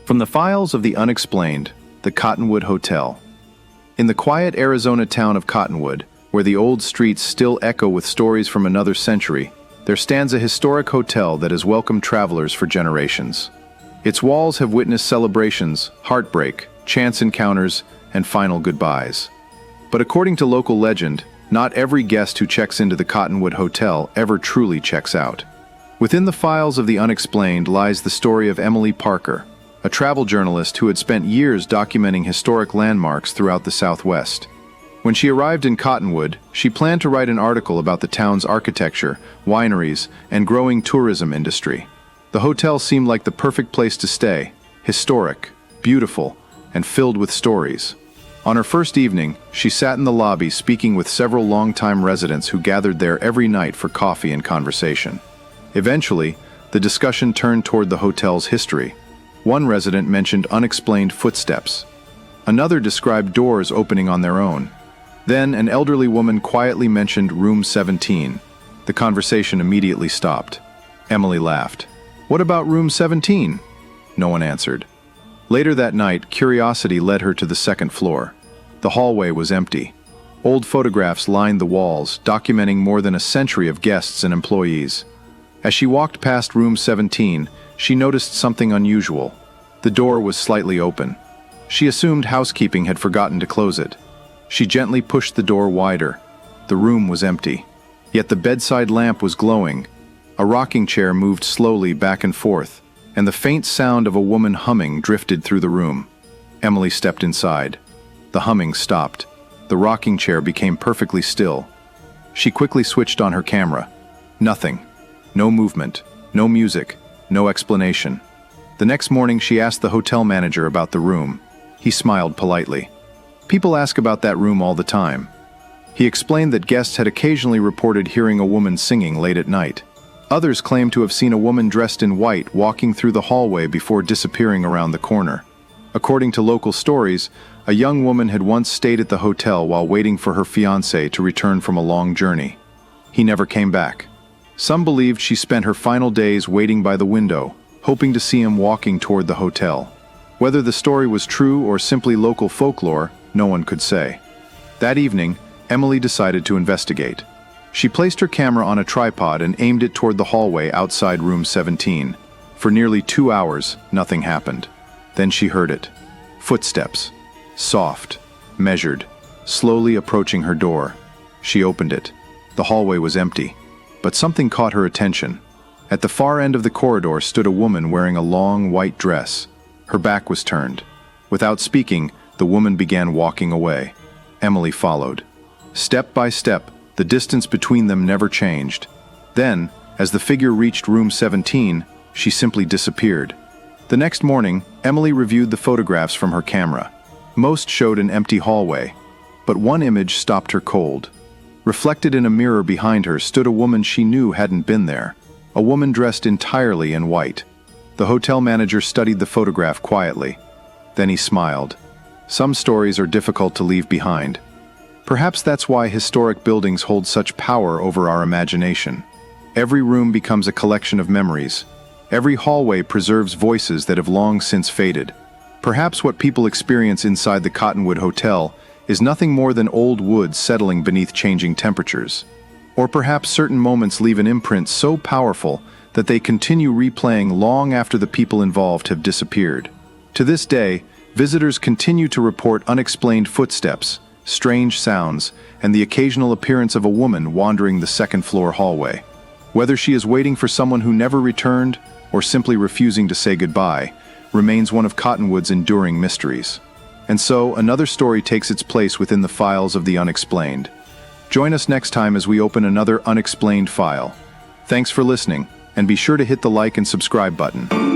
From the files of the unexplained, the Cottonwood Hotel. In the quiet Arizona town of Cottonwood, where the old streets still echo with stories from another century, there stands a historic hotel that has welcomed travelers for generations. Its walls have witnessed celebrations, heartbreak, chance encounters, and final goodbyes. But according to local legend, not every guest who checks into the Cottonwood Hotel ever truly checks out. Within the files of the unexplained lies the story of Emily Parker, a travel journalist who had spent years documenting historic landmarks throughout the Southwest. When she arrived in Cottonwood, she planned to write an article about the town's architecture, wineries, and growing tourism industry. The hotel seemed like the perfect place to stay, historic, beautiful, and filled with stories. On her first evening, she sat in the lobby speaking with several longtime residents who gathered there every night for coffee and conversation. Eventually, the discussion turned toward the hotel's history. One resident mentioned unexplained footsteps. Another described doors opening on their own. Then, an elderly woman quietly mentioned room 17. The conversation immediately stopped. Emily laughed. "What about room 17? No one answered. Later that night, curiosity led her to the second floor. The hallway was empty. Old photographs lined the walls, documenting more than a century of guests and employees. As she walked past room 17, she noticed something unusual. The door was slightly open. She assumed housekeeping had forgotten to close it. She gently pushed the door wider. The room was empty. Yet the bedside lamp was glowing. A rocking chair moved slowly back and forth, and the faint sound of a woman humming drifted through the room. Emily stepped inside. The humming stopped. The rocking chair became perfectly still. She quickly switched on her camera. Nothing. No movement. No music. No explanation. The next morning she asked the hotel manager about the room. He smiled politely. "People ask about that room all the time." He explained that guests had occasionally reported hearing a woman singing late at night. Others claimed to have seen a woman dressed in white walking through the hallway before disappearing around the corner. According to local stories, a young woman had once stayed at the hotel while waiting for her fiancé to return from a long journey. He never came back. Some believed she spent her final days waiting by the window, hoping to see him walking toward the hotel. Whether the story was true or simply local folklore, no one could say. That evening, Emily decided to investigate. She placed her camera on a tripod and aimed it toward the hallway outside room 17. For nearly 2 hours, nothing happened. Then she heard it. Footsteps. Soft, measured, slowly approaching her door. She opened it. The hallway was empty. But something caught her attention. At the far end of the corridor stood a woman wearing a long white dress. Her back was turned. Without speaking, the woman began walking away. Emily followed. Step by step, the distance between them never changed. Then, as the figure reached room 17, she simply disappeared. The next morning, Emily reviewed the photographs from her camera. Most showed an empty hallway, but one image stopped her cold. Reflected in a mirror behind her stood a woman she knew hadn't been there, a woman dressed entirely in white. The hotel manager studied the photograph quietly. Then he smiled. Some stories are difficult to leave behind. Perhaps that's why historic buildings hold such power over our imagination. Every room becomes a collection of memories. Every hallway preserves voices that have long since faded. Perhaps what people experience inside the Cottonwood Hotel is nothing more than old wood settling beneath changing temperatures. Or perhaps certain moments leave an imprint so powerful that they continue replaying long after the people involved have disappeared. To this day, visitors continue to report unexplained footsteps, strange sounds, and the occasional appearance of a woman wandering the second-floor hallway. Whether she is waiting for someone who never returned or simply refusing to say goodbye, remains one of Cottonwood's enduring mysteries. And so, another story takes its place within the files of the unexplained. Join us next time as we open another unexplained file. Thanks for listening, and be sure to hit the like and subscribe button.